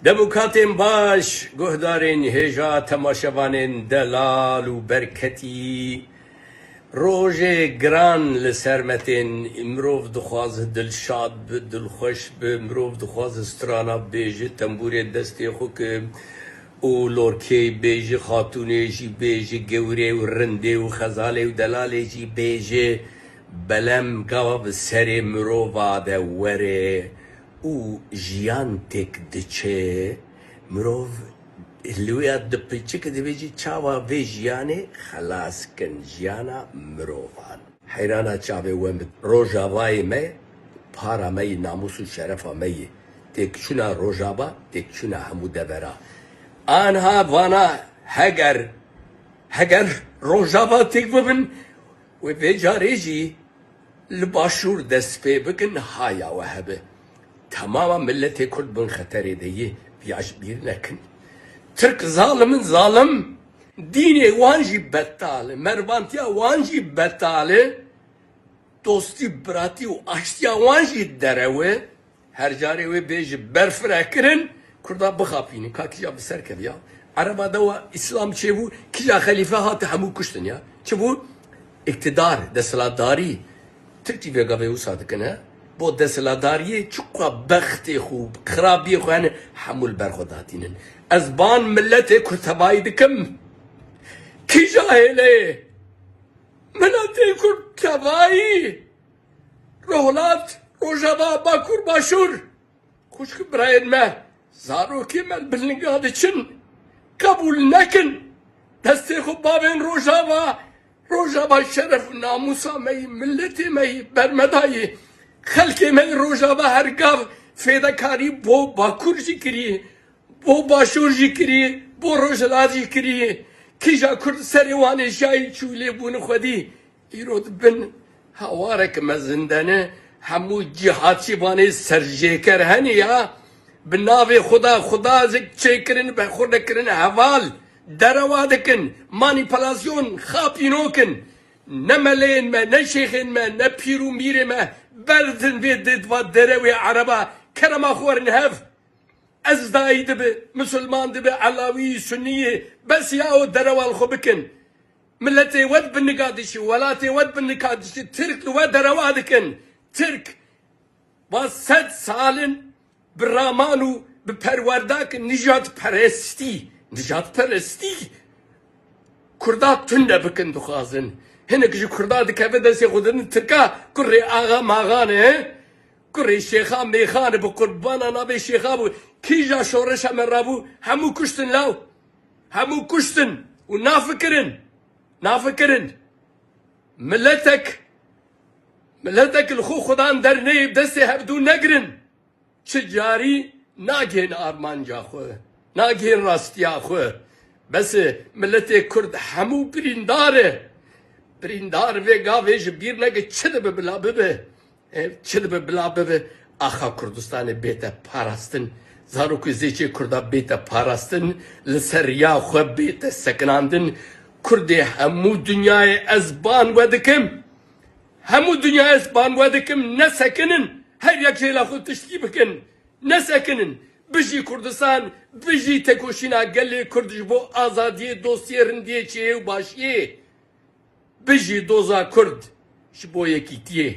Demokratên baş, guhdarên hêja temaşevanên delal û berketî, rojê giran li ser metên mirov dixwaze dilşad bi, dilxweş bi, mirov dixwaze strana bêje, tembûrê destê xwe ki û lorkê bêje, xatûnê jî bêje, gewrê û rindê û xezalê û delalê jî bêje, belem gava bi serê mirova de were û jiyan têk diçe, mirov li wê ya dipilçike dibê jî çawa vê jiyanê xelas kin, jiyana mirovan. Heyrana çavê we min. Rojavayê me, para me yê, namus û şerefa me yê. Têkçûna rojava, têkçûna hemû devera. Anha vana heger rojava têk bibin, wê vê carê jî li başûr dest pê bikin, haya we hebe. Tamamen milletê Kurd bin xeterê de yê, yaş bir nekin. Türk zalimin zalim, dînê wan jî betal e, mervantiya wan jî betal e, dostî, biratî û aştiya wan jî derewe, her carê wê bêje berfireh kirin, Kurda bixapînin, ka kîja bi ser keviya. Ereba de we İslam çêbû, kîja xelîfe hate hemû kuştin ya. Çi bû? İktidar, desthilatdarî. Tirkî vêgavê wisa dikin he? Bo desthilatdariyê çiqa bextê xwe, xirabiyê xwe hene hemû li ber xwe datînin. Ez ban milletê Kurd tebayî dikim. Kîja hêlê? Milletê Kurd tebayî. Rohlat, Rojava, Bakur, Başûr. Xwişkî birayên me, zarokê me li bilînga diçin. Kabûl nekin. Destê xwe bavên Rojava şeref û namusa me yî, milletê me yî, bermedayî. Xelkê me Rojava her gav fêdekarî bo Bakur jî kiriye, bo Başûr jî kiriye, bo Rojhilat jî kiriye. Kîja Kurd serê wan ê jiyayî çû lêbûnin xwedî. Îro dibin hewarek me zindane, hemû cîhatçî wanê serjêker hene ya. Bi navê Xuda zik çêkirin, bi xwe nekirin heval. Derewa dikin, manîpulasyon, xapînokin. Ne meleyên me, ne şêxên me, ne pîr û mîrê me berdin vê dêdva derewê ereba, kerema xwe werin hev. Ezdayî dibe, Müslüman dibe, Elawî, Sunniyê, bes ya o derewal xwe bikin. Milletê we bi nika dişî, welatê we bi nika dişî, Tirk li we derewa dikin. Tirk, va 100 salin bi raman û bi perwerdakin nijat perestî. Kurda tune bikin dixwazin. Hinek ji Kurda dikeve destê xwe didin Tirka, kurê axa maxan e, kurê şêxa mêxan e, bi qurbana navê şêxa bû. Kîja şoreşa me rabû, hemû kuştin law. Hemû kuştin û nafikirin. Milletek li xwe xudan derneyê destê hevdû negirin. Çi carî nagihên armanca xwe, nagihên rastiya xwe. Besê milletê Kurd hemû birîndar e. Birîndar vê gavê ji bîr neke çi dibe bila bibe. Çi dibe bila bibe. Axa Kurdistanê bête parastin. Zarokê zêçê Kurda bête parastin. Li ser riya xwe bête sekinandin. Kurdê hemû dünyayê ez ban we dikim. Hemû dünyayê ez ban we dikim. Ne sekinin. Her yek jêla xwe tiştî bikin. Ne sekinin. Bijî Kurdistan, bijî tekoşîna gelê Kurd ji bo azadiyê, dostiyê, rindiyê, çiyê û başiyê. Bijî doza Kurd ji bo yekîtiyê.